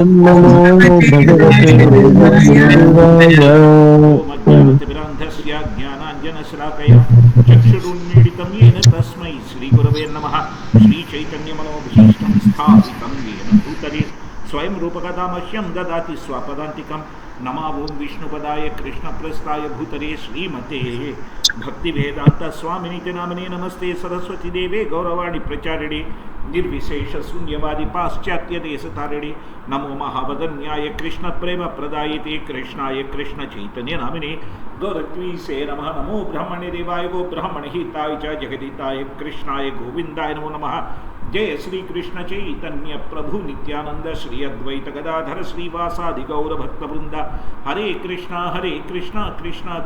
नमो भगवते वासुदेवाय। ओम अज्ञानतिमिरान्धस्य ज्ञानाञ्जनशलाकया चक्षुरुन्मीलितं येन तस्मै श्रीगुरवे नमः। श्रीचैतन्यमनोभीष्टं स्थापितं येन भूतले स्वयं रूपकथा मह्यं ददाति स्वपदान्तिकं। नमो ओं विष्णुपदाय कृष्णप्रस्थाय भूतले श्रीमते भक्तिवेदान्तस्वामिनिति नामिने नमस्ते सरस्वतीदेवे गौरवाणि प्रचारिणे निर्विशेषशून्यवादी पाश्चात्यदेशतारिणे नमो महावदन्याय कृष्णप्रेमप्रदायिते कृष्णाय कृष्णचैतन्यनामिने गौरत्वीसे नमः। नमो ब्रह्मणे देवाय गो ब्रह्मणहिताय च जगदिताय कृष्णाय गोविन्दाय नमो नमः। जय श्री कृष्ण चैतन्य प्रभु नित्यानंद श्री अद्वैत गदाधर श्रीवासादि गौर भक्तवृंद। हरे कृष्णा कृष्णा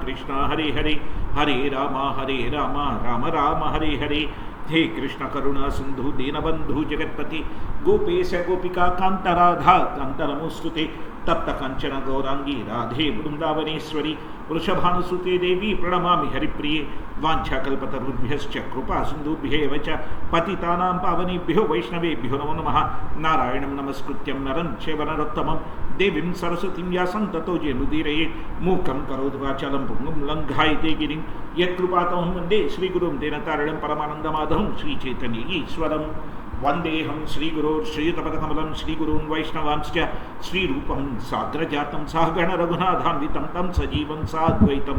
कृष्णा हरे हरे, हरे राम राम राम हरे हरे। हे कृष्ण करुणा सिंधु दीनबंधु जगत्पति गोपेश गोपिका कांत राधा कांत नमोस्तुते। तप्त कंचन गौरांगी राधे वृंदावनेश्वरी वृषभानुसुते देवी प्रणमामि हरिप्रिये। वाञ्छाकल्पतरुभ्यश्च कृपा सिन्धुभ्येव च पतितानां पावनेभ्यो वैष्णवेभ्यो नमो नमः। नारायणं नमस्कृत्यं नरं चैव नरोत्तमं देवीं सरस्वतीं व्यासं ततो जयमुदीरयेत्। मूकं करोति वाचालं पुंगुं लङ्घायते गिरिं यत्कृपातमहं वन्दे श्रीगुरुं तेनतारिणं परमानन्दमाधवं श्रीचैतन्य ईश्वरम् वन्देऽहं श्रीगुरोः श्रीयुतपदकमलं श्रीगुरून् वैष्णवांश्च श्रीरूपं साग्रजातं सहगण रघुनाथान्वितं तं सजीवं साद्वैतं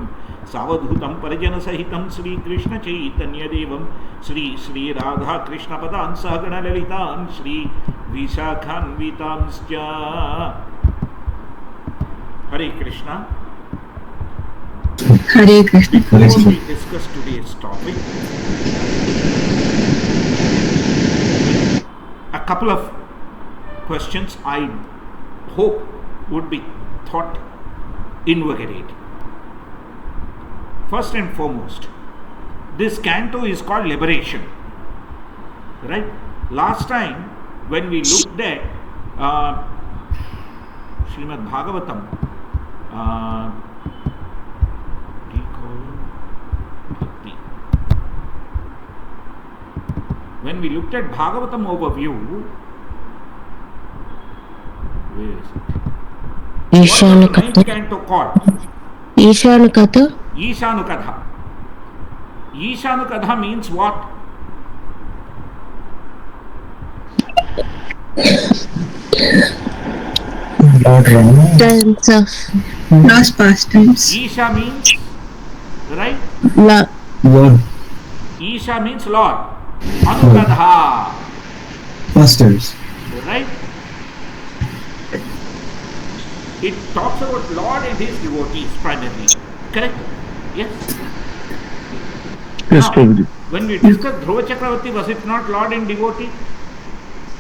सावधूतं परिजनसहितं श्रीकृष्णचैतन्यदेवं श्रीराधाकृष्णपदान् सहगणललितान् श्रीविशाखान्वितांश्च। हरे Krishna. Hare Krishna. Before we discuss today's topic, a couple of questions I hope would be thought invigorate. First and foremost, this canto is called Liberation, right? Last time when we looked at Srimad Bhagavatam, when we looked at Bhagavatam overview, where is it? What was the ninth canto called? Ishanukatha. Ishanukatha. Ishanukatha means what? Times of lost pastimes. Isha means, right? Lord. Isha means Lord. Anukatha. Pastimes. Right? It talks about Lord and his devotees primarily. Correct? Yes? Yes, now, Prabhuji. when we discussed Dhruva Chakravarti, was it not Lord and devotee?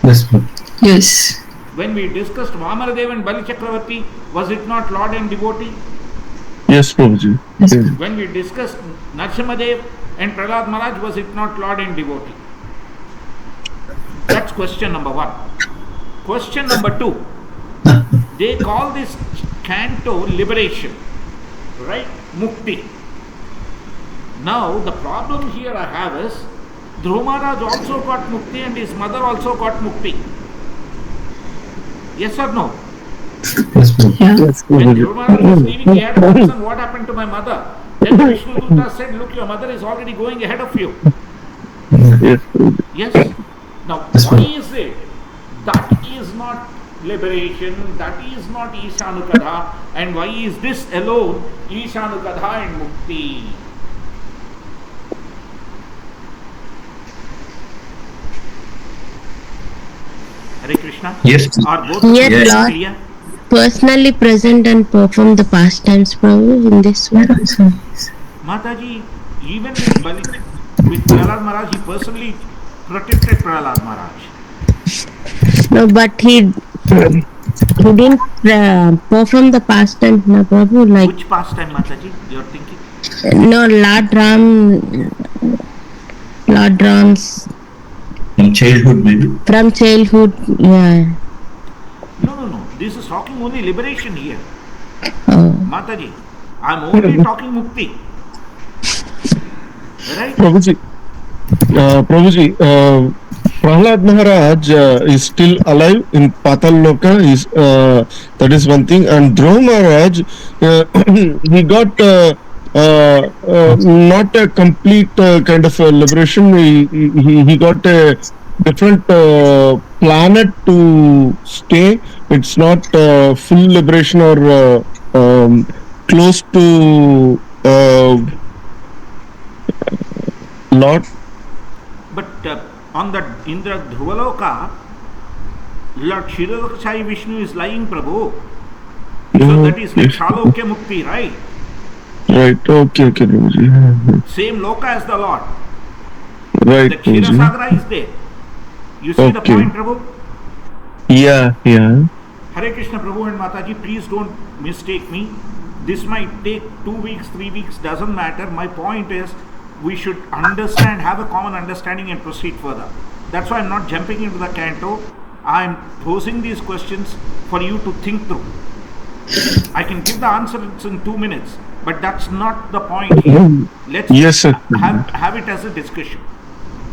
Yes, Prabhuji. Yes. When we discussed Vamaradev and Bali Chakravarti, was it not Lord and devotee? Yes, Prabhuji. Yes. When we discussed Narsimadev and Prahlad Maharaj, was it not Lord and devotee? That's question number one. Question number two. They call this canto liberation, right? Mukti. Now, the problem here I have is, Dhruva Maharaj also got mukti and his mother also got mukti. Yes or no? Yes, Prabhuji. Yeah. Yes, When Prabhuji. Dhruva Maharaj was leaving, he had a concern, what happened to my mother? Then Vishnu Dutta said, look, your mother is already going ahead of you. Yes, Prabhuji. Yes? Now, Yes, why ma'am. is it? That is not liberation, that is not Ishanukatha, and why is this alone Ishanukatha and Mukti? Hare Krishna? Yes. Are both Yes, yes. Lord. clear? Personally present and perform the pastimes, Prabhu, in this way. Mataji, even with Bali, with Prahlad Maharaj, he personally protected Prahlad Maharaj. No, but he didn't perform the pastime, no, Prabhu. Like Which pastime, Mataji, you are thinking? no, Lord Ram's In childhood, maybe. from childhood. Yeah. No. This is talking only liberation here. Oh. Mataji, I am only talking Mukti. Right? Prabhuji, Prahlad Maharaj is still alive in Patal Loka. That is one thing. And Dhruva Maharaj, he got not a complete kind of liberation. He got a different planet to stay. It's not full liberation or close to Lord. But on the Indra Dhruvaloka, Lord Shirodakshai Vishnu is lying, Prabhu. So that is like Shalokya Mukti, right? Right. Okay, Prabhuji. Same loka as the Lord. Right, The Prabhuji. Kshirosagra is there. You see the Okay. point, Prabhu? Yeah. Hare Krishna, Prabhu and Mataji, please don't mistake me. This might take 2 weeks, 3 weeks, doesn't matter. My point is, we should understand, have a common understanding and proceed further. That's why I'm not jumping into the canto. I'm posing these questions for you to think through. I can give the answers in 2 minutes, but that's not the point here. Let's Yes, sir. have it as a discussion.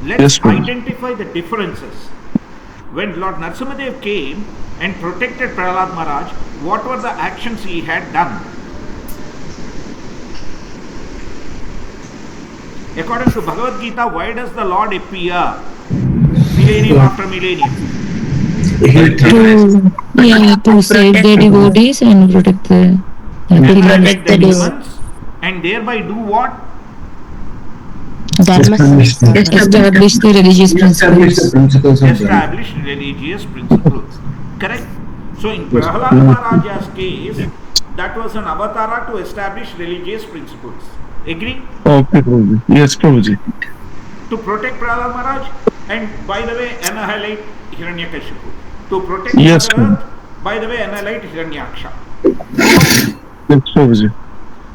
Let's Yes, Prabhu. identify the differences. When Lord Narasimhadev came and protected Prahlad Maharaj, what were the actions he had done? According to Bhagavad Gita, why does the Lord appear millennium after millennium? To save the devotees and protect the Protect the devotee. humans and thereby do what? Dharma samstha. establish the religious principles. Establish religious principles. Correct? So in Prahlad Maharaja's case, that was an avatara to establish religious principles. Agree? Okay, Prabhuji. Yes, Prabhuji. To protect Prahlad Maharaj and by the way annihilate Hiranyakashipu. To protect Yes, Mother Earth, by the way annihilate Hiranyaksha. Yes, Prabhuji.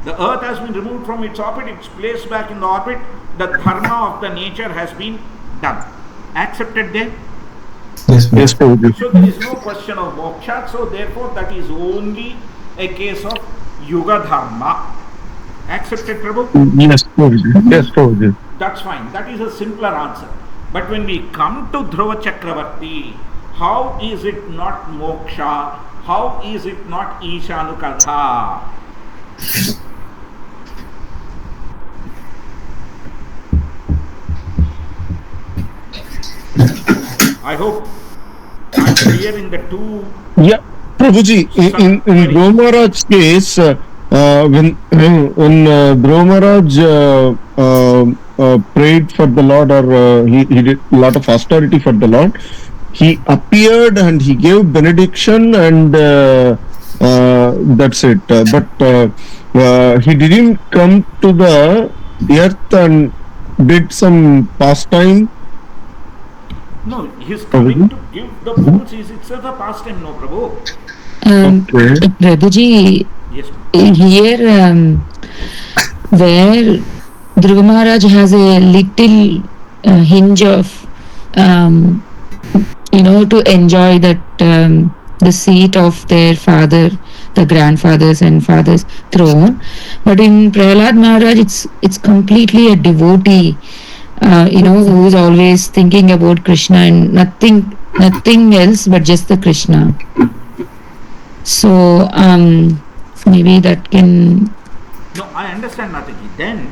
The earth has been removed from its orbit, it's placed back in the orbit, the dharma of the nature has been done. Accepted there? Yes, Prabhuji. So there is no question of moksha, so therefore that is only a case of yuga dharma. Accepted, Prabhu? Yes, Prabhuji. Yes, Prabhuji. That's fine. That is a simpler answer. But when we come to Dhruva Chakravarti, how is it not moksha? How is it not Ishanukadha? I hope I'm clear in the two. Yeah, Prabhuji. In Dhruva Maharaj's case, when Dhruva Maharaj prayed for the Lord, or he did a lot of austerity for the Lord, he appeared and he gave benediction, and that's it. But he didn't come to the earth and did some pastime. No, his coming to give the fools is itself a pastime, no, Prabhu. Okay. Prabhuji, Yes. here where Dhruva Maharaj has a little hinge of to enjoy that the seat of their father, the grandfathers and fathers throne, but in Prahlad Maharaj it's completely a devotee, who is always thinking about Krishna and nothing else but just the Krishna. So maybe that can. No, I understand Mataji. Then,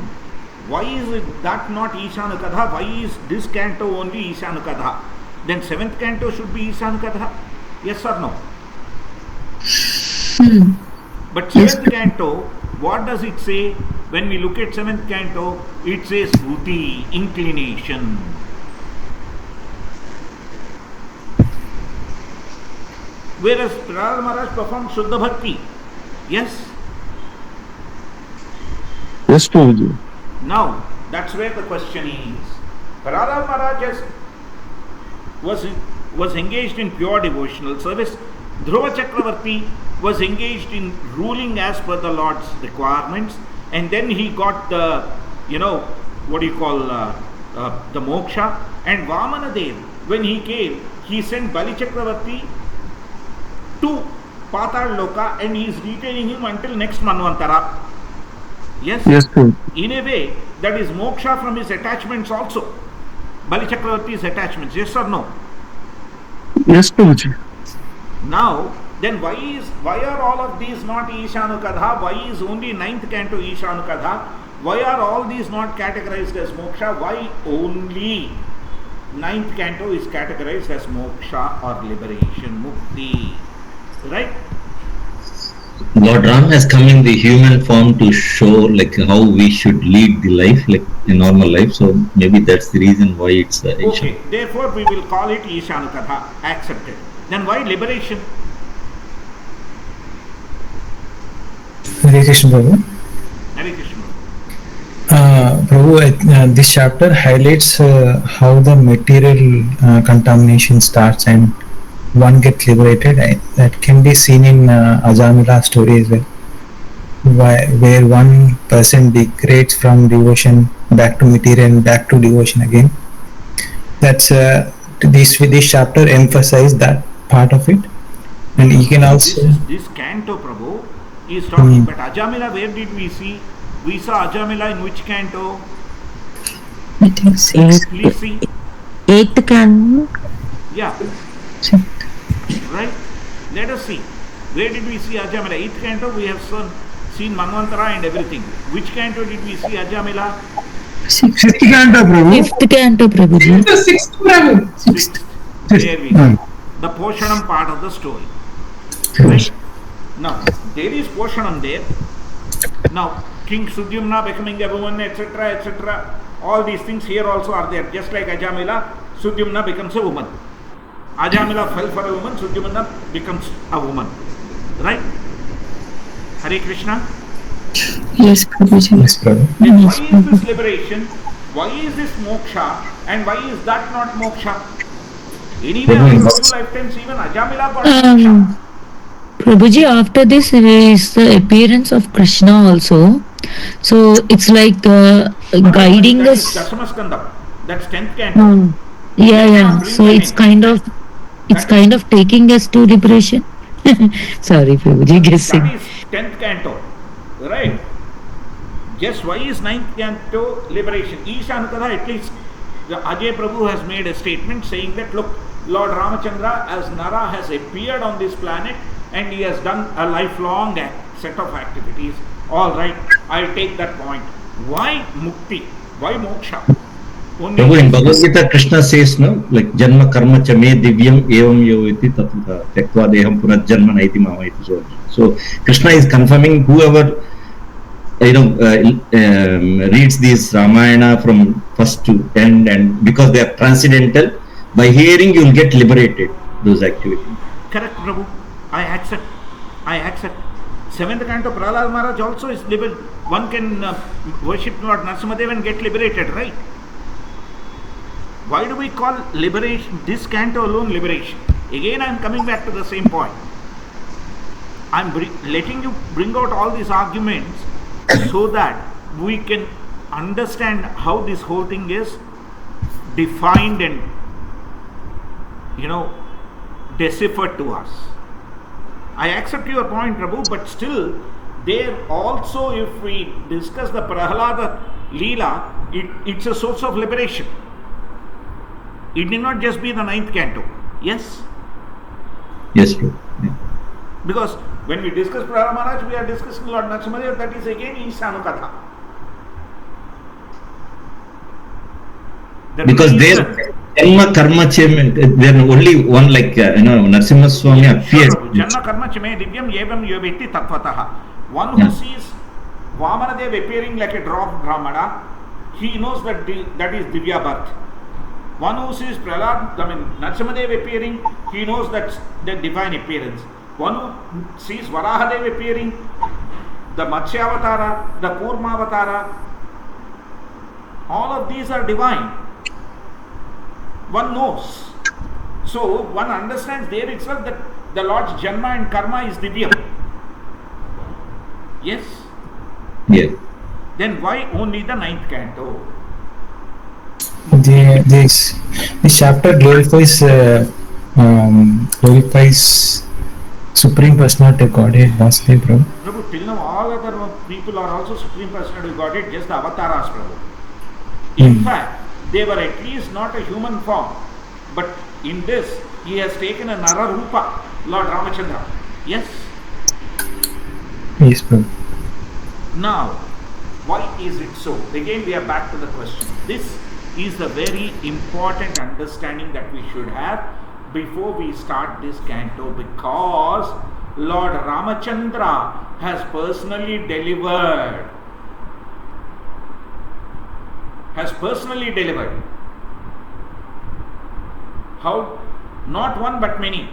why is it that not Ishanukadha? Why is this canto only Ishanukadha? Then 7th canto should be Ishanukadha? Yes or no? But 7th canto, what does it say? When we look at 7th canto, it says Ruti, inclination. Whereas Prahlad Maharaj performed Shuddha Bhakti. Yes? Yes, Prabhuji. Now, that's where the question is. Prahlad Maharaj was engaged in pure devotional service. Dhruva Chakravarti was engaged in ruling as per the Lord's requirements, and then he got the, the moksha. And Vamana Dev, when he came, he sent Bali Chakravarti to Patal Loka, and he is retaining him until next Manvantara. Yes? Yes, Prabhuji. In a way, that is moksha from his attachments also. Bali Chakravarti's attachments, yes or no? Yes, Prabhuji. Now, then why are all of these not Ishanukadha? Why is only ninth canto Ishanukadha? Why are all these not categorized as moksha? Why only ninth canto is categorized as moksha or liberation, mukti? Right? Lord Ram has come in the human form to show like how we should lead the life, like a normal life. So maybe that's the reason why it's Okay, therefore we will call it Ishanukadha. Accepted. Then why liberation? Hare Krishna Prabhu. Hare Krishna. Prabhu, this chapter highlights how the material contamination starts and one gets liberated. That can be seen in Ajamila story as well, where one person degrades from devotion back to material and back to devotion again. That's this chapter emphasizes that part of it, and you can also this canto, Prabhu, is talking. But Ajamila, where did we see? We saw Ajamila in which canto? I think sixth. Please see. Eighth canto. Yeah. Right? Let us see. Where did we see Ajamila? Eighth canto, we have seen Manvantara and everything. Which canto did we see Ajamila? Sixth canto, Prabhu. Fifth canto, Prabhuji. Sixth, Prabhu. Sixth. There we go. The Poshanam part of the story. Right? Now, there is Poshanam there. Now, King Sudyumna becoming a woman, etc., etc. All these things here also are there. Just like Ajamila, Sudyumna becomes a woman. Ajamila fell for a woman, Sudyumna becomes a woman. Right? Hare Krishna? Yes, Prabhuji. Yes, Prabhu. Then why is this liberation? Why is this moksha? And why is that not moksha? Anyway, after 2 lifetimes, even Ajamila got moksha. Prabhuji, after this is the appearance of Krishna also. So it's like guiding that us. Is Dasamaskandam. That's 10th canto. Yeah. So it's kind of taking us to liberation. Sorry, Prabhuji, guessing. That is 10th canto. Right? Just why is 9th canto liberation? Ishanukadha, at least Ajay Prabhu has made a statement saying that, look, Lord Ramachandra as Nara has appeared on this planet and he has done a lifelong set of activities. All right, I'll take that point. Why mukti? Why moksha? Prabhu, in Bhagavad Gita, Krishna says, no, like janma karma cha me divyam evam yo iti tatva tektva deham punarjanma naiti mama iti. So Krishna is confirming whoever reads this Ramayana from first to end, and because they are transcendental, by hearing you will get liberated those activities. Correct, Prabhu. I accept. 7th canto Prahlad Maharaj also is liberated. One can worship Lord Narasimhadev and get liberated, right? Why do we call liberation, this canto alone liberation? Again, I am coming back to the same point. I am letting you bring out all these arguments so that we can understand how this whole thing is defined and, deciphered to us. I accept your point, Prabhu, but still, there also, if we discuss the Prahlada Leela, it's a source of liberation. It need not just be the 9th canto. Yes? Yes, Prabhu. Yeah. Because when we discuss Prahlad Maharaj, we are discussing Lord Narasimhadev, that is again Ishanukatha. Because there Janma karma cheme, there only one like Narasimha Swami appears. Janma karma cheme divyam yevam yoveti tattvataha. One who sees Vamanadev appearing like a drop Brahmana, he knows that that is Divya birth. One who sees Narasimhadev appearing, he knows that's the divine appearance. One who sees Varahadev appearing, the Matsya Avatara, the Kurma Avatara, all of these are divine. One knows. So one understands there itself that the Lord's Janma and Karma is Divyam. Yes? Yes. Then why only the 9th canto? This chapter glorifies Supreme Personality of Godhead, Vasudeva, Prabhu. Prabhu, till now all other people are also Supreme Personality of Godhead, just the avatars, Prabhu. In fact, they were at least not a human form. But in this, he has taken a Nararupa, Lord Ramachandra. Yes? Yes, Prabhu. Now, why is it so? Again, we are back to the question. This is the very important understanding that we should have before we start this canto, because Lord Ramachandra has personally delivered. How? Not one but many.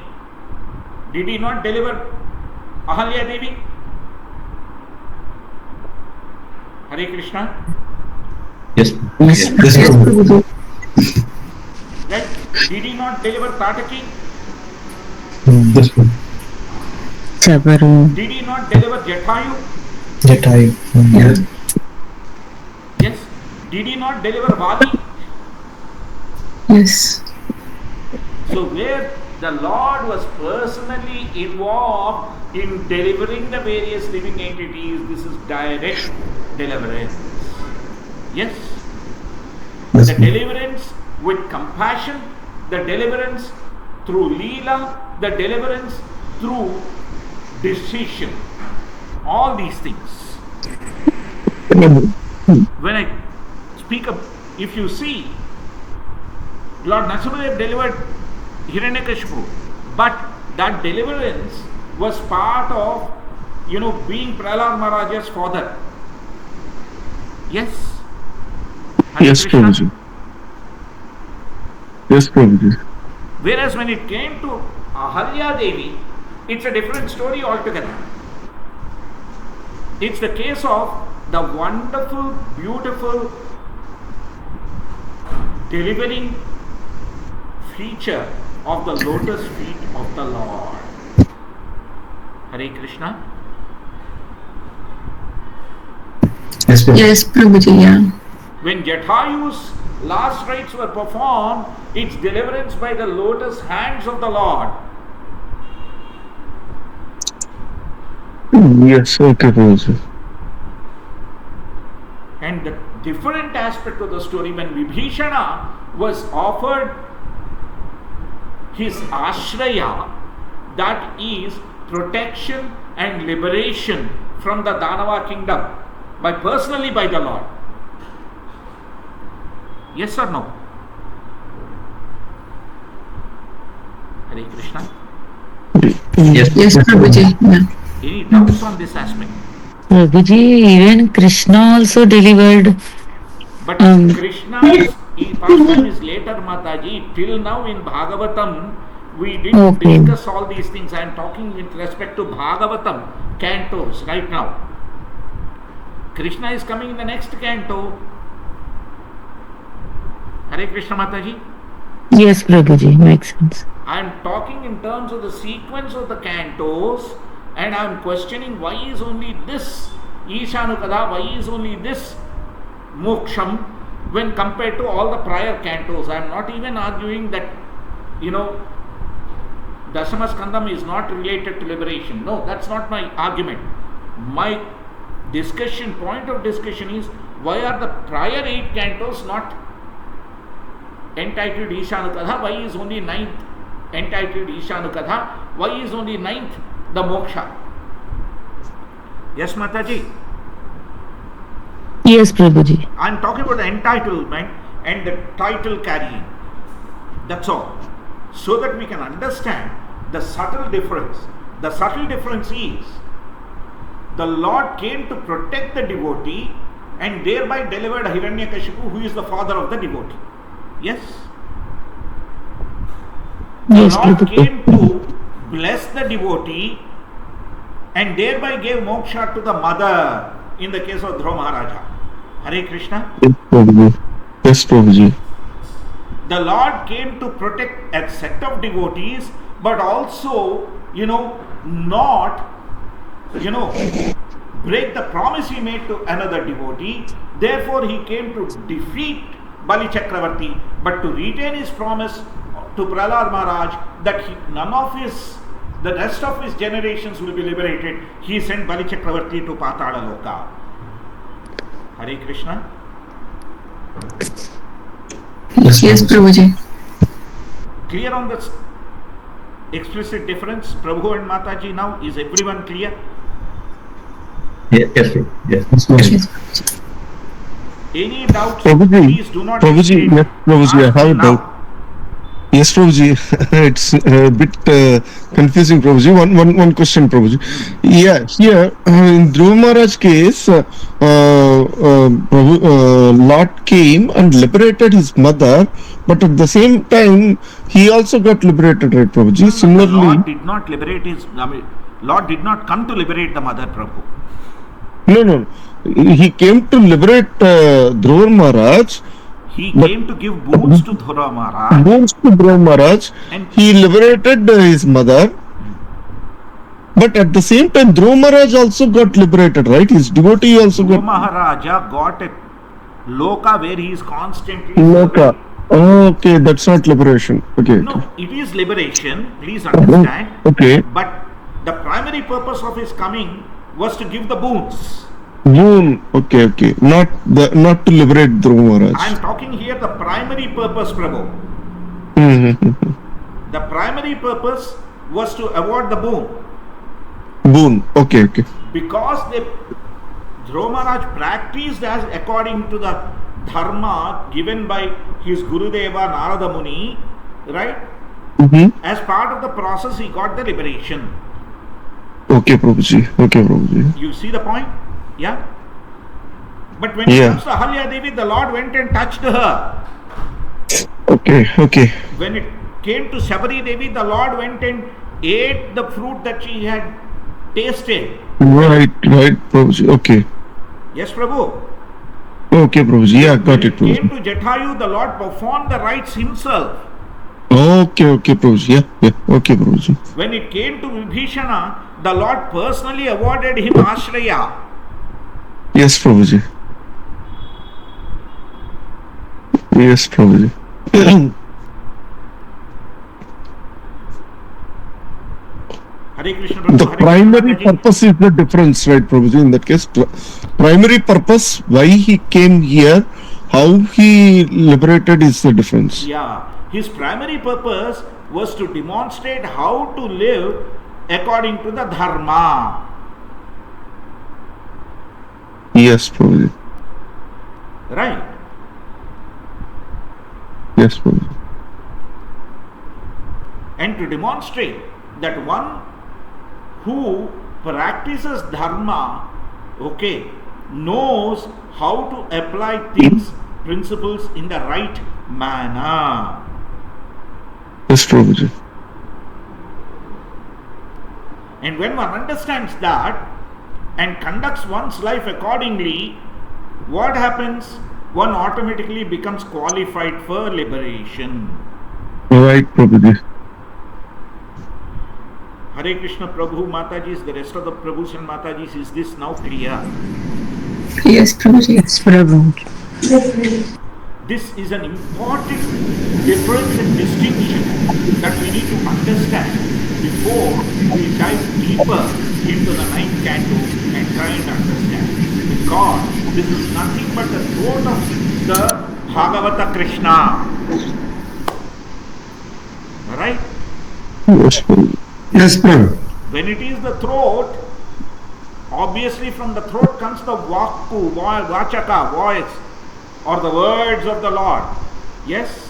Did he not deliver Ahalya Devi? Hare Krishna. Yes. Yes. Prabhuji. Right? Did he not deliver Tataki? Yes, Prabhuji. Sabaru. Did he not deliver Jatayu? Jatayu. Yes. Yes. Did he not deliver Vali? Yes. So where the Lord was personally involved in delivering the various living entities, this is direct deliverance. Yes? Yes, The Prabhuji. deliverance with compassion, the deliverance through Leela, the deliverance through decision. All these things. When I speak of, if you see, Lord Narasimha delivered Hiranyakashipu, but that deliverance was part of, being Prahlad Maharaja's father. Yes? Hare Yes, Krishna. Prabhuji. Yes, Prabhuji. Whereas when it came to Ahalya Devi, it's a different story altogether. It's the case of the wonderful, beautiful, delivering feature of the lotus feet of the Lord. Hare Krishna. Yes, Prabhuji. Yes, Prabhuji, yeah. When Jatayu's last rites were performed, it's deliverance by the lotus hands of the Lord. Yes, okay, Prabhuji. And the different aspect of the story, when Vibhishana was offered his ashraya, that is protection and liberation from the Danava kingdom, personally by the Lord. Yes or no? Hare Krishna. Yes. Yes, Prabhuji, yeah. Any doubts on this aspect? Prabhuji, even Krishna also delivered. But Krishna's pastime is later, Mataji. Till now in Bhagavatam, we didn't Okay. discuss all these things. I am talking with respect to Bhagavatam cantos right now. Krishna is coming in the next canto. Hare Krishna, Mataji. Yes, Prabhuji, makes sense. I am talking in terms of the sequence of the cantos, and I am questioning why is only this Ishanukada, why is only this Moksham when compared to all the prior cantos. I am not even arguing that, Dasama Skandam is not related to liberation. No, that's not my argument. My point of discussion is, why are the prior 8 cantos not entitled Ishanukadha? Why is only 9th entitled Ishanukadha? Why is only 9th the Moksha? Yes, Mataji. Yes, Prabhuji. I am talking about the entitlement and the title carrying. That's all. So that we can understand the subtle difference. The subtle difference is, the Lord came to protect the devotee and thereby delivered Hiranyakashipu, who is the father of the devotee. Yes? The Yes, Lord Prabhuji. came to bless the devotee and thereby gave moksha to the mother in the case of Dhruva Maharaja. Hare Krishna. Yes, Prabhuji. Yes, Prabhuji. The Lord came to protect a set of devotees, but also, not, break the promise he made to another devotee. Therefore, he came to defeat Bali Chakravarti, but to retain his promise to Prahlad Maharaj that the rest of his generations will be liberated. He sent Bali Chakravarti to Patala Loka. Hare Krishna. Yes, Prabhuji. Clear on this explicit difference, Prabhu and Mataji now? Is everyone clear? Yes, Prabhu. Yes. Yes. Any doubts? Prabhuji, Please do not Prabhuji, hesitate. yes, Prabhuji, I Ask have me a now. doubt. Yes, Prabhuji, it's a bit confusing, Prabhuji. One question, Prabhuji. Yeah, here in Dhruva Maharaj case, Lord came and liberated his mother, but at the same time, he also got liberated, right, Prabhuji? The Similarly, Lord did not liberate Lord did not come to liberate the mother, Prabhu. no, he came to liberate Dhruva Maharaj. He But- came to give boons to Dhruva Maharaj. Boons to Dhruva Maharaj, And- he liberated his mother. But at the same time, Dhruva Maharaj also got liberated, right? His devotee also Dhruva got Maharaja got a loka where he is constantly Loka. Oh, okay, that's not liberation. Okay. No, it is liberation, please understand. Okay. But the primary purpose of his coming was to give the boons. Boon. Okay. Not to liberate Dhruva I Maharaj. am talking here the primary purpose, Prabhu. Mm-hmm. The primary purpose was to award the boon. Boon. Okay. Because Dhruva Maharaj practiced as according to the dharma given by his Gurudeva Narada Muni, right? Mm-hmm. As part of the process, he got the liberation. Okay, Prabhuji. You see the point? Yeah? But when it Yeah. comes to Ahalya Devi, the Lord went and touched her. Okay. When it came to Shabari Devi, the Lord went and ate the fruit that she had tasted. Right, Prabhuji. Okay. Yes, Prabhu. Okay, Prabhuji. Yeah, got When it, it came Prabhuji. to Jatayu, the Lord performed the rites himself. Okay, Prabhuji. Yeah. Okay, Prabhuji. When it came to Vibhishana, the Lord personally awarded him Ashraya. Yes, Prabhuji. Hare Krishna, Prabhu. The Hare primary Krishna, Mataji. purpose is the difference, right, Prabhuji? In that case, primary purpose, why he came here, how he liberated is the difference. Yeah, his primary purpose was to demonstrate how to live according to the dharma. Yes, Prabhuji. Right? Yes, Prabhuji. And to demonstrate that one who practices dharma, okay, knows how to apply things, principles in the right manner. Yes, Prabhuji. And when one understands that and conducts one's life accordingly, what happens? One automatically becomes qualified for liberation. Right, Prabhuji. Hare Krishna, Prabhu, Matajis, the rest of the Prabhus and Matajis, is this now clear? Yes, Prabhuji. Yes, Prabhu. This is an important difference and distinction that we need to understand before we dive deeper into the ninth canto and try and understand. Because this is nothing but the throat of the Bhagavata Krishna. Alright? Yes, Prabhuji. Yes, Prabhu. When it is the throat, obviously from the throat comes the Vakku, Vachaka, voice, or the words of the Lord. Yes?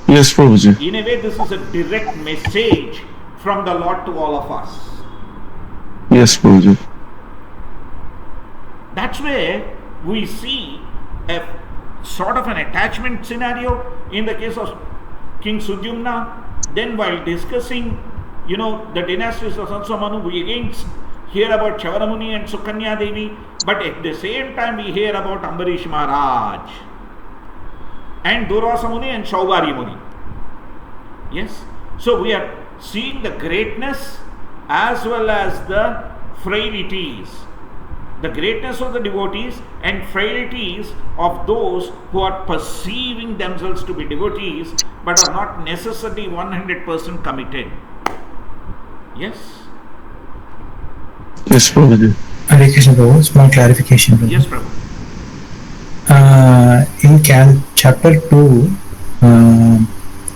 Yes, Prabhuji. In a way, this is a direct message from the Lord to all of us. Yes, Prabhuji. That's where we see a sort of an attachment scenario in the case of King Sudyumna. Then while discussing, the dynasties of Sansomanu, we again hear about Chavaramuni and Sukanya Devi, but at the same time we hear about Ambarish Maharaj and Durvasa Muni and Shaubari Muni. Yes? So we are seeing the greatness as well as the frailties. The greatness of the devotees and frailties of those who are perceiving themselves to be devotees but are not necessarily 100% committed. Yes? Yes, Prabhuji. Hare Krishna Prabhu, small clarification. Prabhu. Yes, Prabhu. In chapter 2,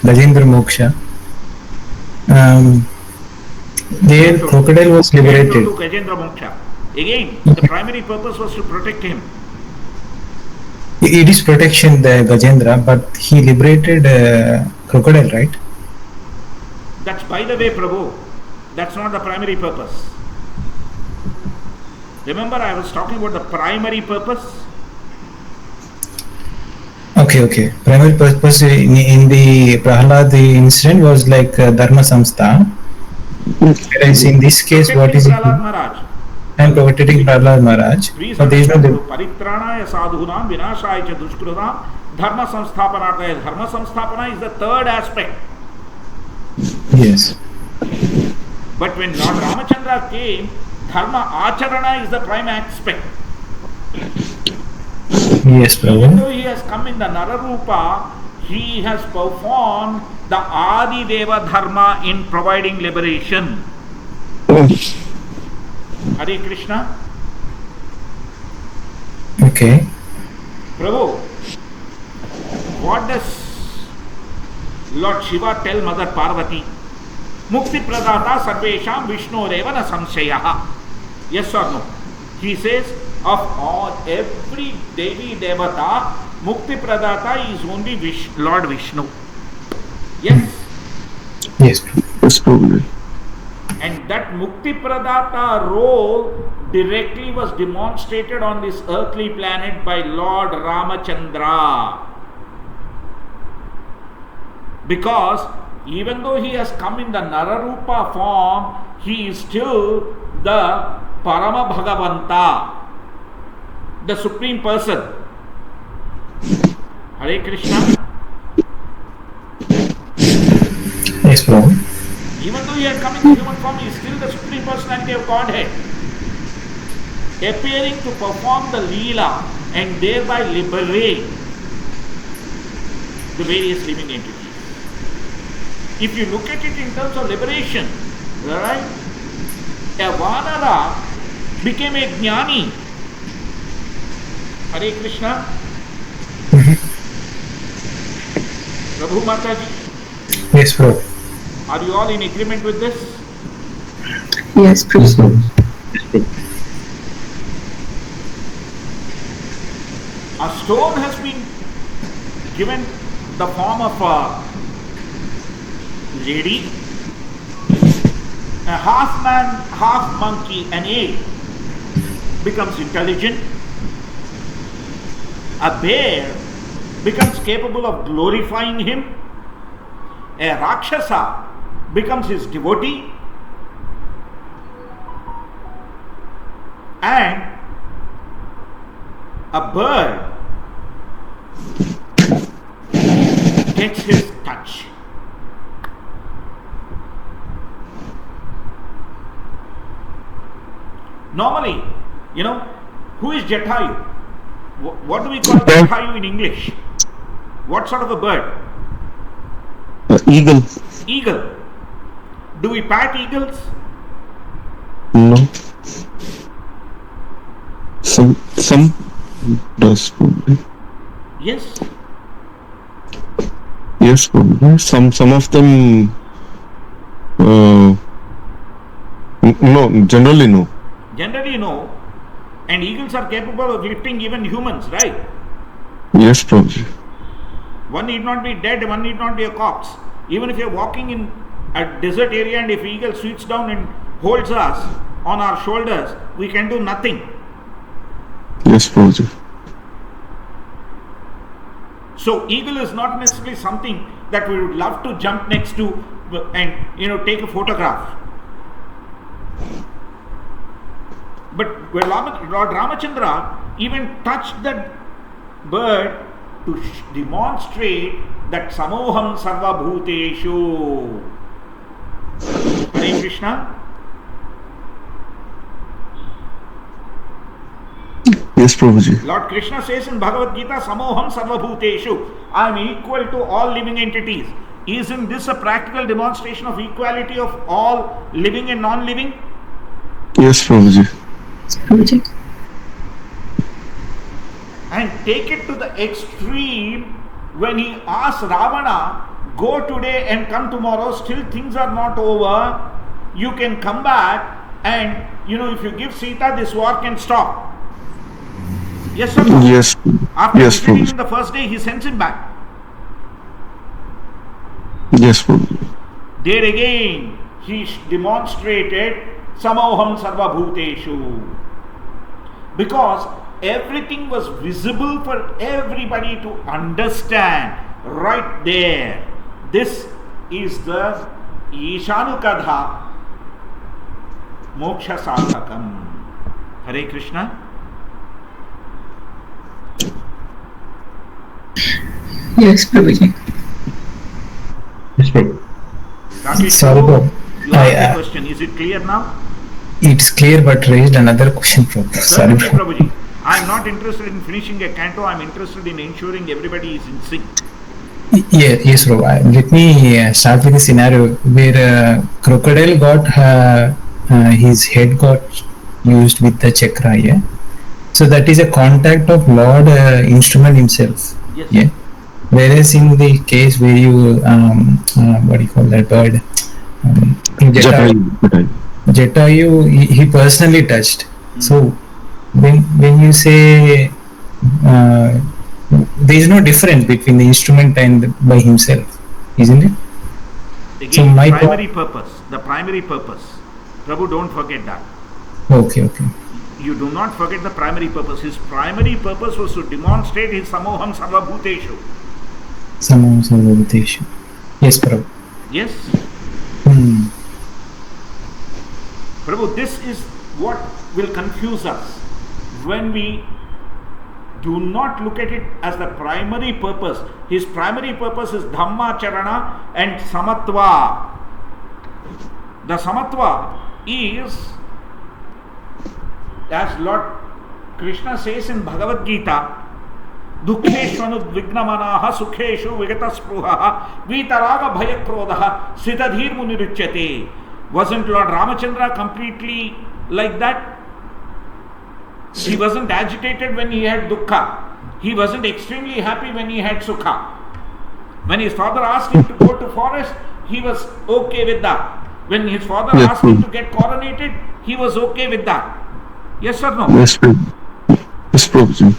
Gajendra Moksha, there crocodile was liberated. To Gajendra Moksha. Again, the primary purpose was to protect him. It is protection, the Gajendra, but he liberated crocodile, right? That's by the way, Prabhu. That's not the primary purpose. Remember, I was talking about the primary purpose. Okay. Primary purpose in the Prahlad incident was like Dharma Samstha. Whereas in this case, what is it? Prahlad Maharaj. And protecting Prahlad Maharaj. But there is no Paritranaya sadhunam vinashaya cha dushkrutam dharma samsthapanarthaya. Dharma samsthapana is the third aspect. Yes. But when Lord Ramachandra came, dharma acharana is the prime aspect. Yes, Prabhu. Even though he has come in the Nararupa, he has performed the Adi Deva Dharma in providing liberation. Hare Krishna. Okay. Prabhu, what does Lord Shiva tell Mother Parvati? Mukti pradata sarvesham Vishnureva na samshayaha. Yes or no? He says, of all, every Devi Devata, Mukti pradata is only Lord Vishnu. Yes? Yes. Yes, probably. And that Mukti Pradata role directly was demonstrated on this earthly planet by Lord Ramachandra. Because even though he has come in the Nararupa form, he is still the Parama Bhagavanta, the Supreme Person. Hare Krishna. Yes, Prabhu. Even though he has come in human form, he is still the Supreme Personality of Godhead, appearing to perform the Leela and thereby liberate the various living entities. If you look at it in terms of liberation, right? A Vanara became a Jnani. Hare Krishna. Prabhu Mataji. Yes, Prabhu. Are you all in agreement with this? Yes, Prabhu. A stone has been given the form of a lady, a half man, half monkey, an ape becomes intelligent. A bear becomes capable of glorifying him. A Rakshasa becomes his devotee, and a bird gets his touch. Normally, who is Jatayu? What do we call Jatayu in English? What sort of a bird? Eagle. Eagle. Do we pat eagles? No. Some does probably. Yes. Yes, probably. Some of them. No. Generally no. Generally no. And eagles are capable of lifting even humans, right? Yes, probably. One need not be dead, one need not be a corpse. Even if you are walking in a desert area and if eagle sweeps down and holds us on our shoulders, we can do nothing. Yes, probably. So eagle is not necessarily something that we would love to jump next to and take a photograph. But Lord Ramachandra even touched that bird to demonstrate that Samoham Sarva Bhuteshu. Hare Krishna. Yes, Prabhuji. Lord Krishna says in Bhagavad Gita, Samoham Sarva Bhuteshu. I am equal to all living entities. Isn't this a practical demonstration of equality of all living and non-living? Yes, Prabhuji. And take it to the extreme when he asked Ravana, go today and come tomorrow, still things are not over, you can come back and, if you give Sita, this war can stop. Yes or no? Yes. After Yes, visiting Prabhuji. him the first day, he sends him back. Yes, Prabhuji. There again, he demonstrated Samoham Sarva Bhuteshu. Because everything was visible for everybody to understand right there. This is the Ishanukadha Moksha Sadhakam. Hare Krishna. Yes, Prabhuji. Yes, Prabhu. Rakesh, Sorry, you Prabhu. asked the question. Is it clear now? It's clear, but raised another question, Prabhu. Sorry, Certainly, Prabhu. Prabhuji. I am not interested in finishing a canto. I am interested in ensuring everybody is in sync. Yes, Prabhu. Let me start with a scenario where crocodile got his head got used with the chakra. Yeah. So that is a contact of Lord instrument himself. Yes. Yeah. Whereas in the case where you what do you call that bird? Jatayu, he personally touched. So when you say there is no difference between the instrument and by himself, isn't it? Again, So my primary purpose. The primary purpose. Prabhu, don't forget that. Okay. You do not forget the primary purpose. His primary purpose was to demonstrate his Samoham Sarva Bhuteshu. Samaviteshu. Yes, Prabhu. Yes. Prabhu, this is what will confuse us when we do not look at it as the primary purpose. His primary purpose is Dhamma Charana and Samatva. The Samatva is, as Lord Krishna says in Bhagavad Gita, Dukkheshvanudvignamanaha sukheshu vigataspruhaha vitaraga bhayakrodaha siddhadhir muniruchyate. Wasn't Lord Ramachandra completely like that? He wasn't agitated when he had dukkha. He wasn't extremely happy when he had sukha. When his father asked him to go to forest, he was okay with that. When his father asked him to get coronated, he was okay with that. Yes or no? Yes, Prabhuji. Yes, Prabhuji.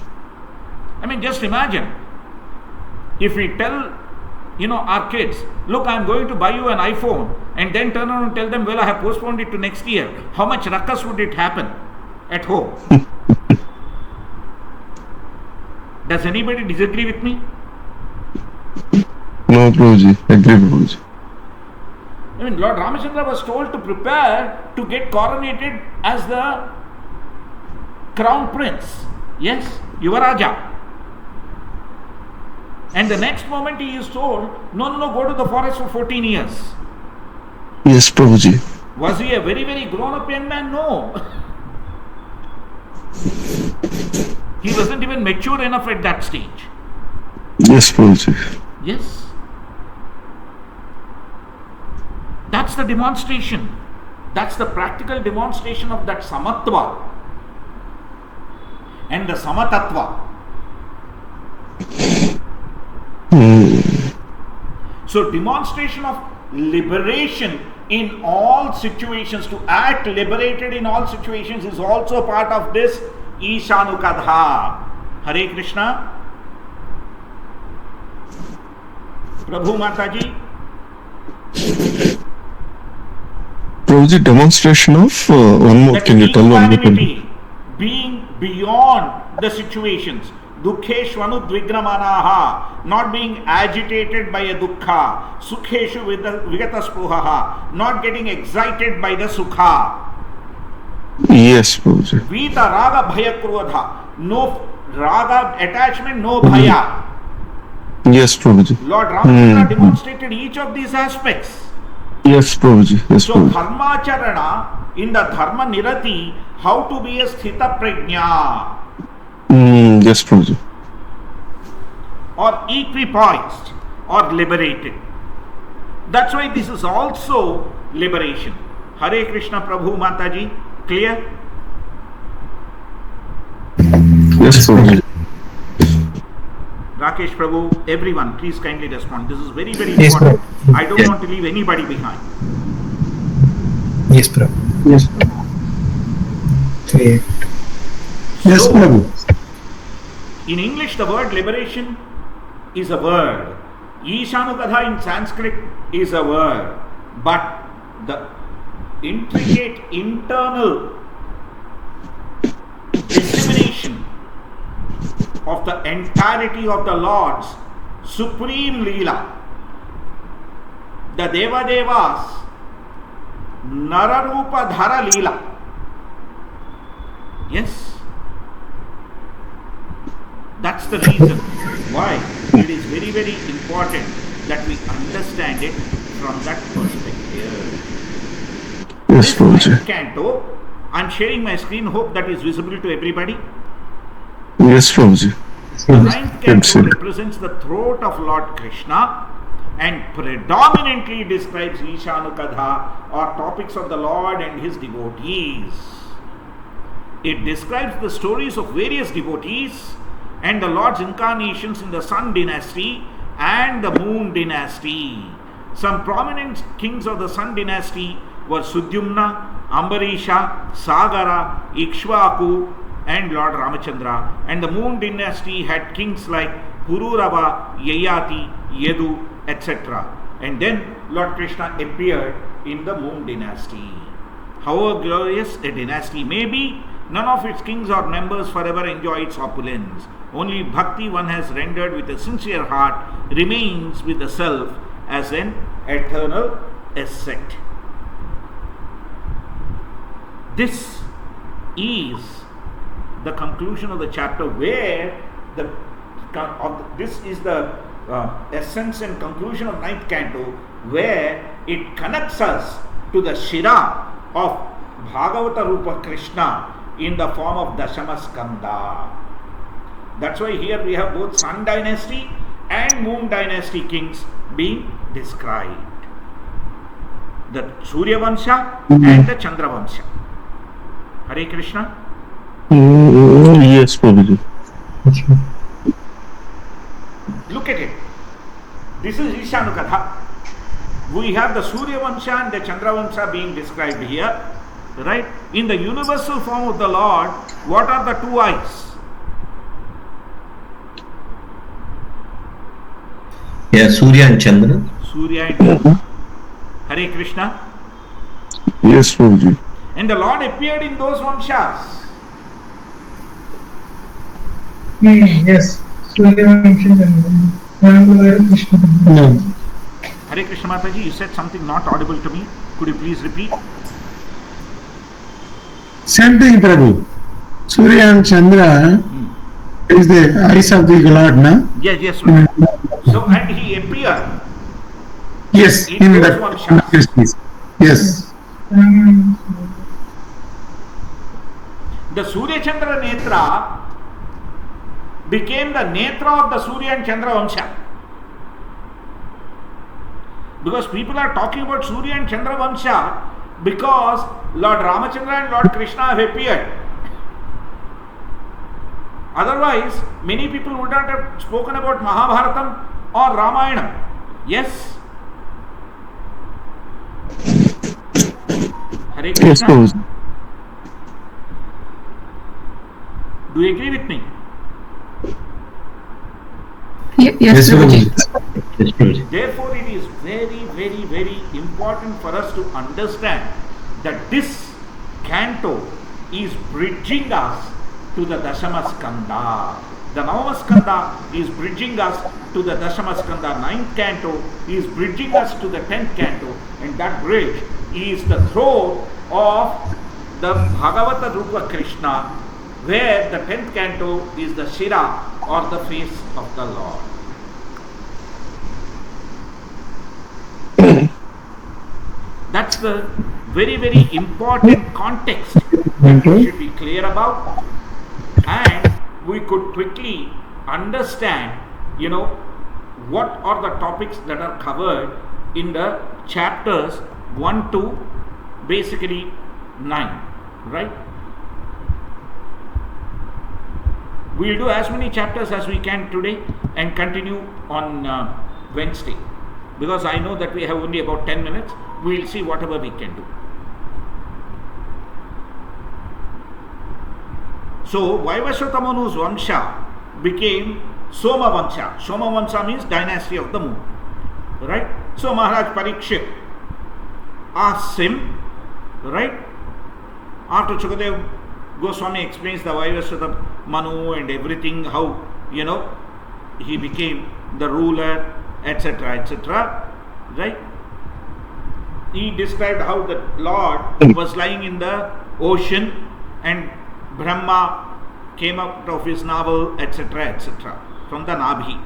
I mean, just imagine if we tell, our kids, look, I'm going to buy you an iPhone, and then turn around and tell them, well, I have postponed it to next year. How much ruckus would it happen at home? Does anybody disagree with me? No, Prabhuji. Agree, Prabhuji. I mean, Lord Ramachandra was told to prepare to get coronated as the crown prince. Yes, Yuvaraja. And the next moment he is told, no, go to the forest for 14 years. Yes, Prabhuji. Was he a very, very grown-up young man? No. He wasn't even mature enough at that stage. Yes, Prabhuji. Yes. That's the demonstration. That's the practical demonstration of that samatva and the samatatva. So demonstration of liberation in all situations, to act liberated in all situations, is also part of this Ishanukadha. Hare Krishna. Prabhu Mataji. Prabhuji, demonstration of one more. That Can you tell one more? equanimity, being beyond the situations. Dukkheshvanudvignamanaha, not being agitated by a dukkha. Sukheshu vigataspruhaha, not getting excited by the sukha. Yes, Prabhuji. Vita raga bhayakrodha, no raga attachment, no bhaya. Yes, Prabhuji. Lord Ramachandra demonstrated each of these aspects. Yes, Prabhuji. Yes, So Prabhuji. dharmacharana, in the dharma nirati, how to be a sthita prajna, Yes, Prabhuji. or equipoised, or liberated. That's why this is also liberation. Hare Krishna. Prabhu Mataji. Clear? Yes, Prabhuji. Rakesh Prabhu, everyone, please kindly respond. This is very, very Yes, important. Prabhu. I don't Yes. want to leave anybody behind. Yes, Prabhu. Yes. Clear. Yes, So, Prabhu. in English, the word liberation is a word. Ishanukatha in Sanskrit is a word. But the intricate internal dissemination of the entirety of the Lord's supreme Leela, the Devadevas Nararupa Dhara Leela. Yes, that's the reason why it is very, very important that we understand it from that perspective. Yes, This Prabhuji. ninth canto, I'm sharing my screen, hope that is visible to everybody. Yes, Prabhuji. The ninth canto Excellent. represents the throat of Lord Krishna and predominantly describes Ishanukadha or topics of the Lord and his devotees. It describes the stories of various devotees and the Lord's incarnations in the Sun dynasty and the Moon dynasty. Some prominent kings of the Sun dynasty were Sudyumna, Ambarisha, Sagara, Ikshvaku, and Lord Ramachandra. And the Moon dynasty had kings like Pururava, Yayati, Yedu, etc. And then Lord Krishna appeared in the Moon dynasty. However glorious a dynasty may be, none of its kings or members forever enjoy its opulence. Only bhakti one has rendered with a sincere heart remains with the self as an eternal asset. This is the conclusion of the chapter, where this is the essence and conclusion of ninth canto, where it connects us to the Shira of Bhagavata Rupa Krishna in the form of Dashama Skanda. That's why here we have both Sun dynasty and Moon dynasty kings being described. The Surya Vansha and the Chandra Vansha. Hare Krishna. Yes, Prabhuji. Look at it. This is Ishanukatha. We have the Surya Vansha and the Chandra Vansha being described here. Right? In the universal form of the Lord, what are the two eyes? Yeah, Surya and Chandra. Surya and Chandra. Hare Krishna. Yes, Prabhuji. And the Lord appeared in those Vanshas. Yes. No. Hare Krishna Mataji, you said something not audible to me. Could you please repeat? Same thing, Prabhu. Surya and Chandra is the eyes of the Lord, na? Yes, yes, Lord. So, and he appeared. Yes, In in those that one shots. Yes. The Surya Chandra Netra became the Netra of the Surya and Chandra Vansha. Because people are talking about Surya and Chandra Vansha because Lord Ramachandra and Lord Krishna have appeared. Otherwise, many people would not have spoken about Mahabharatam or Ramayana. Yes? Hare Yes, Krishna. Prabhuji. Do you agree with me? Yes, Prabhuji. Yes, Prabhuji. Therefore, it is very, very, very important for us to understand that this canto is bridging us to the Dashama Skanda. The Navama Skanda is bridging us to the Dashama Skanda. Ninth canto is bridging us to the 10th canto, and that bridge is the throat of the Bhagavata Rupa Krishna, where the 10th canto is the Shira or the face of the Lord. That's the very, very important context that we should be clear about, and we could quickly understand, what are the topics that are covered in the chapters 1 to basically 9, right? We'll do as many chapters as we can today and continue on Wednesday. Because I know that we have only about 10 minutes. We'll see whatever we can do. So, Vaivasvata Manu's Vamsha became Soma Vamsha. Soma Vamsha means dynasty of the moon. Right? So, Maharaj Parikshit asks him, right? After Chukadev Goswami explains the Vaivasvata Manu and everything, how, he became the ruler, etc., etc., right? He described how the Lord was lying in the ocean and Brahma came out of his navel, etc., etc., from the Nabhi.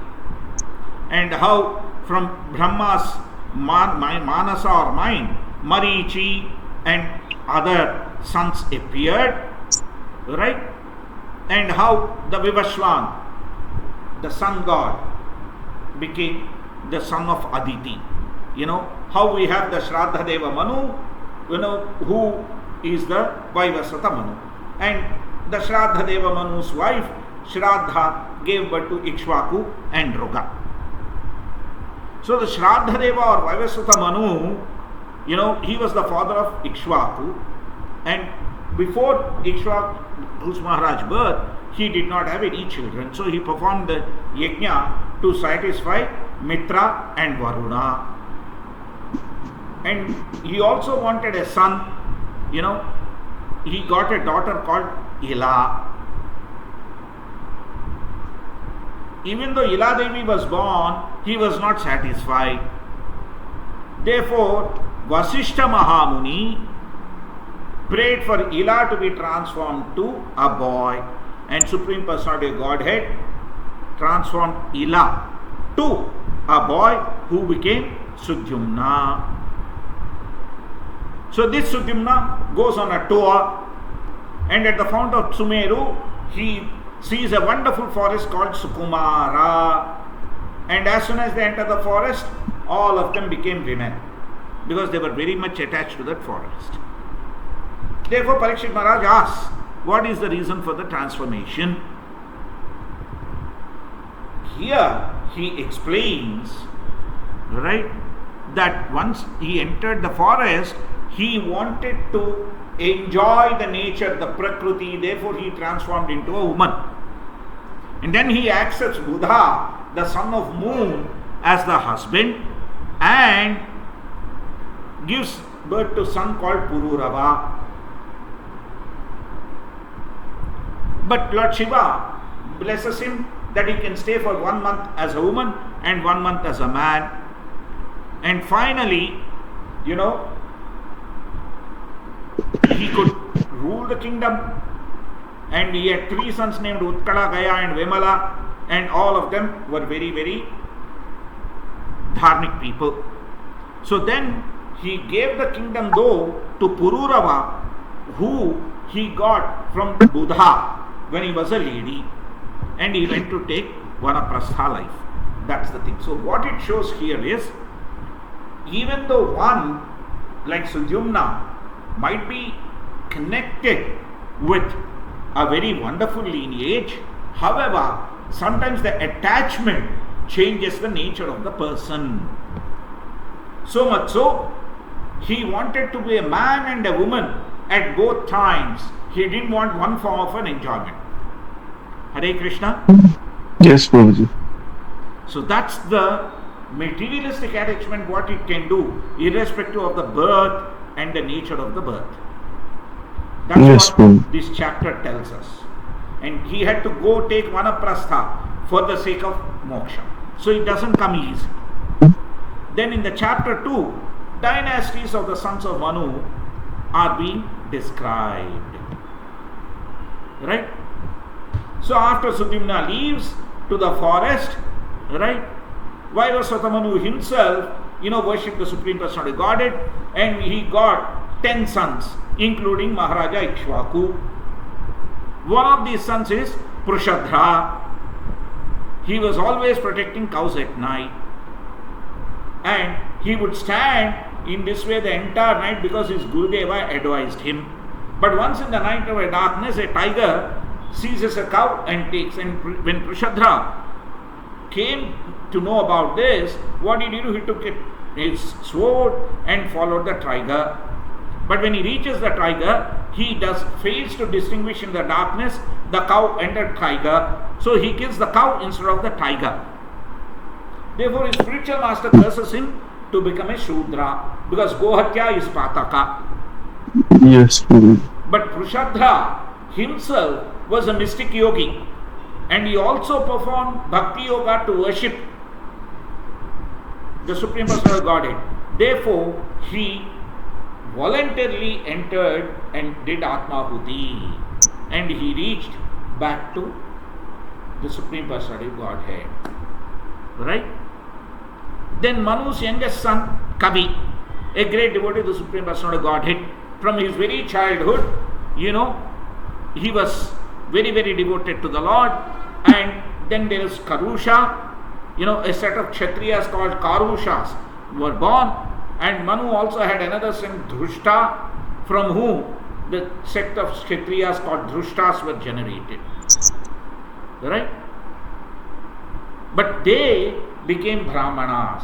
And how from Brahma's Manasa or mind, Marichi and other sons appeared, right? And how the Vivashwan, the sun god, became the son of Aditi. How we have the Shraddha Deva Manu, who is the Vaivasvata Manu. And the Shraddha Deva Manu's wife, Shraddha, gave birth to Ikshvaku and Roga. So the Shraddha Deva or Vaivasvata Manu, he was the father of Ikshvaku, and before Ikshvaku's Maharaj birth, he did not have any children. So he performed the yajna to satisfy Mitra and Varuna. And he also wanted a son, he got a daughter called Ila. Even though Ila Devi was born, he was not satisfied. Therefore, Vasishtha Mahamuni prayed for Ila to be transformed to a boy, and Supreme Personality of Godhead transformed Ila to a boy who became Sudyumna. So this Sudyumna goes on a tour, and at the fount of Sumeru, he sees a wonderful forest called Sukumara. And as soon as they enter the forest, all of them became women, because they were very much attached to that forest. Therefore, Parikshit Maharaj asks, what is the reason for the transformation? Here he explains, right, that once he entered the forest, he wanted to enjoy the nature, the Prakriti, therefore he transformed into a woman. And then he accepts Buddha, the son of moon, as the husband, and gives birth to a son called Pururava. But Lord Shiva blesses him that he can stay for 1 month as a woman and 1 month as a man. And finally, he could rule the kingdom. And he had 3 sons named Utkala, Gaya and Vimala, and all of them were very, very dharmic people. So then he gave the kingdom though to Pururava, who he got from Buddha when he was a lady, and he went to take Vanaprastha life. That's the thing. So what it shows here is, even though one like Sudyumna might be connected with a very wonderful lineage, however, sometimes the attachment changes the nature of the person. So much so, he wanted to be a man and a woman at both times. He didn't want one form of an enjoyment. Hare Krishna? Yes, Prabhuji. So that's the materialistic attachment, what it can do, irrespective of the birth and the nature of the birth. That's yes, what Prabhu. this chapter tells us. And he had to go take Vanaprastha for the sake of moksha. So it doesn't come easy. Then in the chapter 2, dynasties of the sons of Manu are being described. Right? So after Sudyumna leaves to the forest, right, Vaivasvata Manu himself, worshipped the Supreme Personality Godhead, and he got 10 sons, including Maharaja Ikshvaku. One of these sons is Prushadra. He was always protecting cows at night, and he would stand in this way the entire night because his Gurudeva advised him. But once in the night of a darkness, a tiger seizes a cow and takes. And when Prishadra came to know about this, what did he do? He took his sword and followed the tiger. But when he reaches the tiger, he fails to distinguish in the darkness the cow and the tiger. So he kills the cow instead of the tiger. Therefore, his spiritual master curses him to become a Shudra, because Gohatya is Pataka. Yes, Prabhuji. But Prishadra himself was a mystic yogi, and he also performed Bhakti Yoga to worship the Supreme Personal Godhead. Therefore, he voluntarily entered and did Atmahuti, and he reached back to the Supreme Personality Godhead. Right? Then Manu's youngest son, Kavi, a great devotee of the Supreme Personality Godhead, from his very childhood, he was very, very devoted to the Lord. And then there is Karusha, a set of Kshatriyas called Karushas were born. And Manu also had another son, Dhrushta, from whom the sect of Kshatriyas called Dhrushtas were generated. Right? But they became Brahmanas.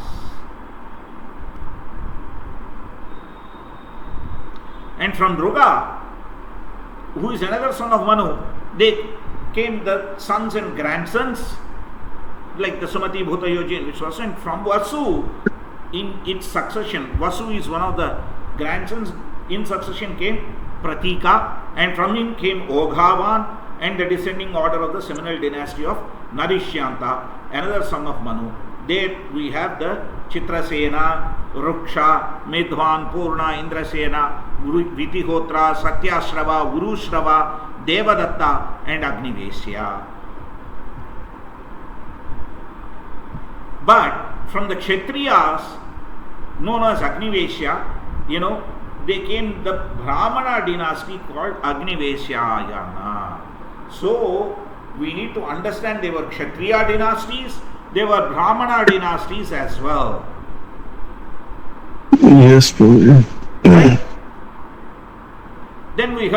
And from Dhruva, who is another son of Manu, they came the sons and grandsons, like the Sumati Bhuta Yojin, which was, and from Vasu, in its succession, Vasu is one of the grandsons. In succession came Pratika, and from him came Oghavan, and the descending order of the seminal dynasty of Narishyanta, another son of Manu. There we have the Chitrasena, Ruksha, Medvan, Purna, Indrasena, Vitihotra, Satyashrava, Urushrava, Devadatta, and Agnivesya. But from the Kshatriyas, known as Agnivesya, they came the Brahmana dynasty called Agnivesyayana. So, we need to understand they were Kshatriya dynasties, they were Brahmana dynasties as well. Yes, Prabhuji. Right? Then we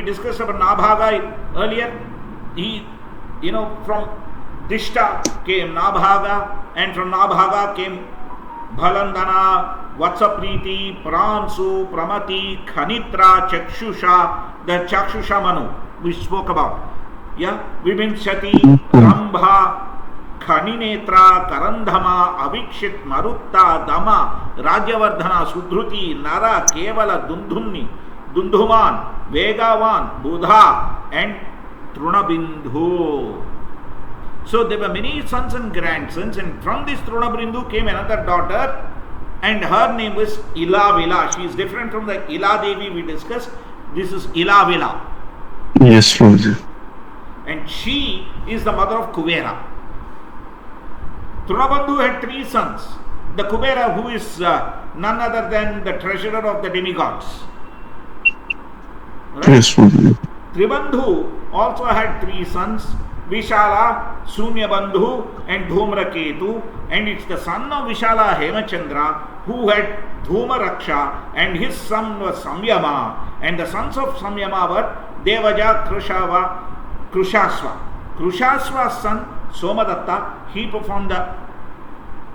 discussed about Nabhaga earlier. From Dishta came Nabhaga, and from Nabhaga came Bhalandana, Vatsapriti, Pransu, Pramati, Khanitra, Chakshusha, the Chakshusha Manu we spoke about. Yeah, Vibhimshati, Rambha, Khaninetra, Karandhama, Avikshit, Marutta, Dama, Rajyavardhana, Sudhruti, Nara, Kevala, Dundhuman, Vegavan, Buddha, and Trunabindhu. So there were many sons and grandsons, and from this Trunabindhu came another daughter, and her name was Ilavila. She is different from the Ila Devi we discussed. This is Ilavila. Yes, Prabhuji. And she is the mother of Kuvera. Trunabandhu had three sons. The Kubera, who is none other than the treasurer of the demigods. Right? Yes, Prabhuji. Tribandhu also had three sons, Vishala, Sunyabandhu, and Dhumraketu. And it's the son of Vishala, Hemachandra, who had Dhumaraksha, and his son was Samyama. And the sons of Samyama were Devaja, Krushasva. Krushasva's son, Somadatta, he performed the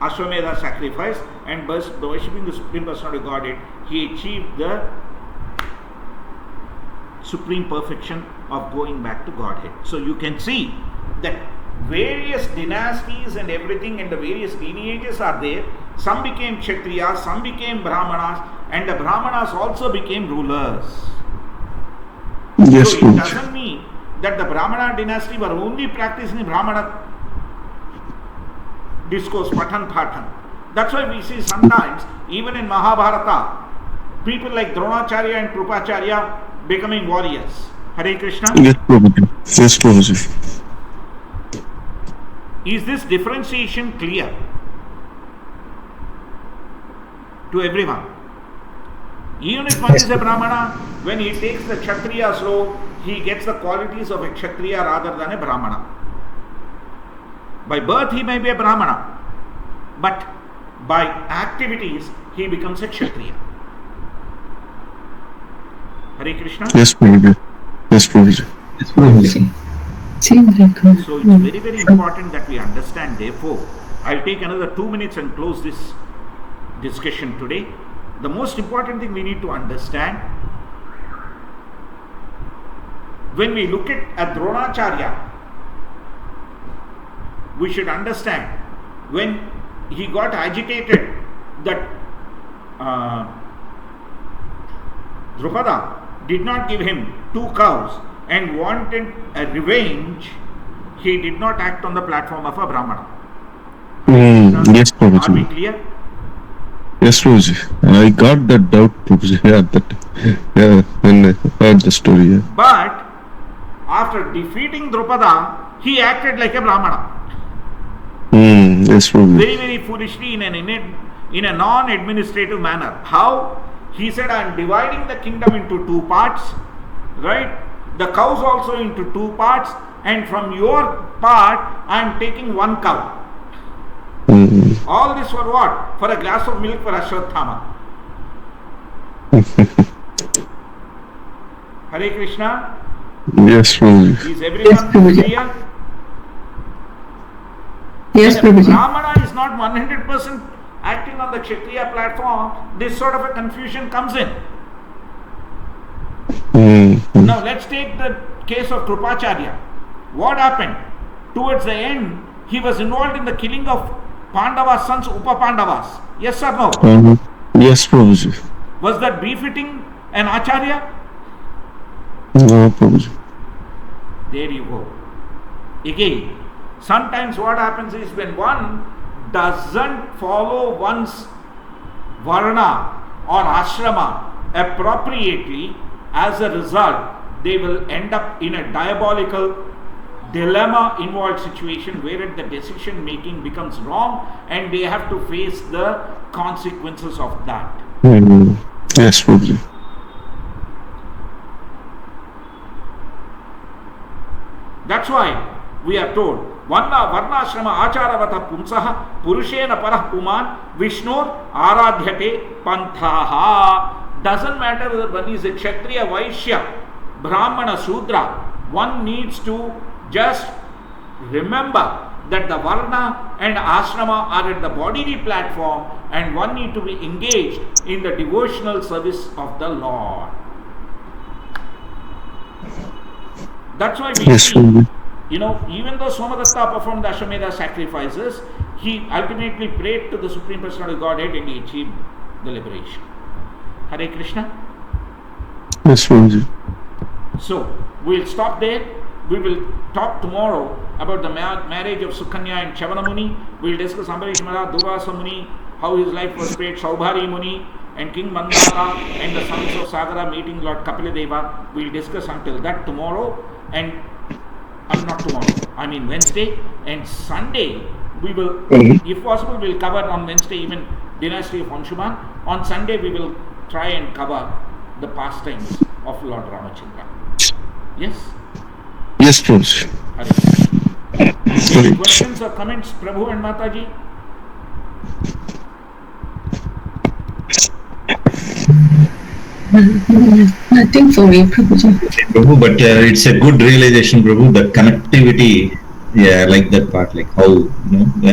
Ashwamedha sacrifice, and by worshipping the Supreme Personality Godhead, he achieved the supreme perfection of going back to Godhead. So you can see that various dynasties and everything and the various lineages are there. Some became Kshatriyas, some became Brahmanas, and the Brahmanas also became rulers. Yes, So it Prabhuji. doesn't mean that the Brahmana dynasty were only practicing Brahmana discourse, Patan. That's why we see sometimes, even in Mahabharata, people like Dronacharya and Krupacharya becoming warriors. Hare Krishna. Yes, Prabhuji. Yes, Prabhuji. Is this differentiation clear to everyone? Even if one is a Brahmana, when he takes the Kshatriya's robe, he gets the qualities of a Kshatriya rather than a Brahmana. By birth he may be a Brahmana, but by activities he becomes a Kshatriya. Hare Krishna. Yes, Prabhuji. Yes, Prabhuji. Yes, Prabhuji. Seems like So it's very, very important that we understand. Therefore, I'll take another 2 minutes and close this discussion today. The most important thing we need to understand, when we look at Dronacharya, we should understand when he got agitated that Drupada did not give him 2 cows and wanted a revenge, he did not act on the platform of a Brahmana. Yes, Are we Prabhuji. clear? Yes, Prabhuji. I got that doubt, Prabhuji. When I heard the story. Yeah. But after defeating Drupada, he acted like a Brahmana. Yes, Prabhuji. Very, very foolishly in a non-administrative manner. How? He said, I am dividing the kingdom into 2 parts, right? The cows also into 2 parts, and from your part, I am taking 1 cow. All this for what? For a glass of milk for Ashwatthama. Hare Krishna. Yes, Prabhuji. Is everyone clear? yes, When a Prabhuji. Brahmana is not 100% acting on the Kshatriya platform, this sort of a confusion comes in. Now let's take the case of Krupacharya. What happened? Towards the end, he was involved in the killing of Pandava's sons, Upa-Pandavas. Yes or no? Yes, Prabhuji. Was that befitting an Acharya? No, Prabhuji. There you go. Again, sometimes what happens is when one doesn't follow one's varna or ashrama appropriately, as a result, they will end up in a diabolical dilemma involved situation wherein the decision making becomes wrong and they have to face the consequences of that. Yes, Prabhuji. That's why we are told Varnashrama Acharavata Pumsaha Purushena Parah Puman Vishnur Aradhyate Panthaha. Doesn't matter whether one is a Kshatriya, Vaishya, Brahmana, Sudra, one needs to just remember that the Varna and Ashrama are at the bodily platform and one need to be engaged in the devotional service of the Lord. That's why we see, even though Somadatta performed the Ashwamedha sacrifices, he ultimately prayed to the Supreme Personality of Godhead and he achieved the liberation. Hare Krishna. Yes, Prabhuji. So, we'll stop there. We will talk tomorrow about the marriage of Sukanya and Chavana Muni. We'll discuss Ambarish Maharaj, Durvasa Muni, how his life was spared, Saubhari Muni, and King Mandala and the sons of Sagara meeting Lord Kapila Deva. We'll discuss until that tomorrow and not tomorrow, I mean Wednesday and Sunday. We will, if possible, we'll cover on Wednesday even Dynasty of Anshuman. On Sunday we will try and cover the pastimes of Lord Ramachandra. Yes? Yes, Prabhuji. Any questions or comments, Prabhu and Mataji? Nothing for me, Prabhuji. Prabhu, but it's a good realization, Prabhu, the connectivity. Yeah, I like that part, like how,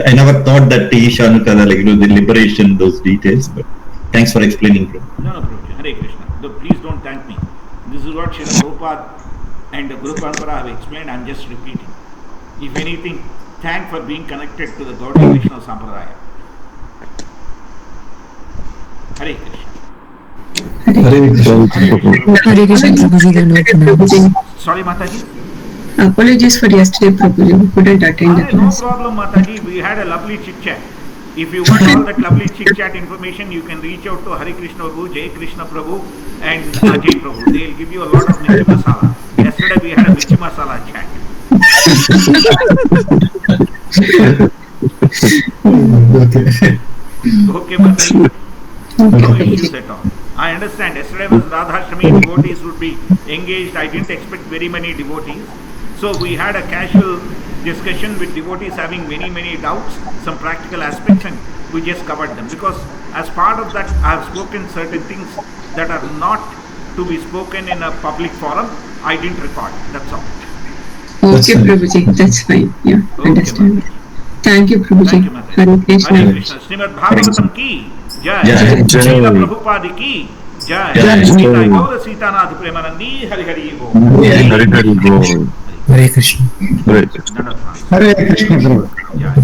I never thought that Ishanukada, the liberation, those details, but thanks for explaining, Prabhu. No, Prabhuji. Hare Krishna. Please don't thank me. This is what Srila Prabhupada and Guru Parampara have explained. I am just repeating. If anything, thank for being connected to the Gaudiya Krishna Sampradaya. Hare Krishna. Hare Krishna. Hare Krishna, Prabhuji. Sorry, Mataji. Apologies for yesterday, Prabhuji. We couldn't attend the No class. problem, Mataji. We had a lovely chit chat. If you want all that lovely chit chat information, you can reach out to Hare Krishna Prabhu, Jai Krishna Prabhu, and Ajay Prabhu. They'll give you a lot of Michi Masala. Yesterday we had a Michi Masala chat. Okay, Mataji. No issues at all. I understand. Yesterday was Radhashtami, devotees would be engaged. I didn't expect very many devotees. So we had a casual discussion with devotees having many doubts, some practical aspects, and we just covered them. Because as part of that, I have spoken certain things that are not to be spoken in a public forum. I didn't record. That's all. Okay, Prabhuji, that's fine. Yeah, Okay, understand. Thank you, Prabhuji. Thank you, Mataji. Hare Krishna. Hare Krishna. Srimad Bhagavatam की जय, जय। श्रील प्रभुपाद की जय, जय। निताय गौर सीतानाथ प्रेमानंदी हरि हरि बोल। Hari Hari Bol. Hare Krishna. Hare Krishna. धन्यवाद। Hare Krishna, Prabhu. जय।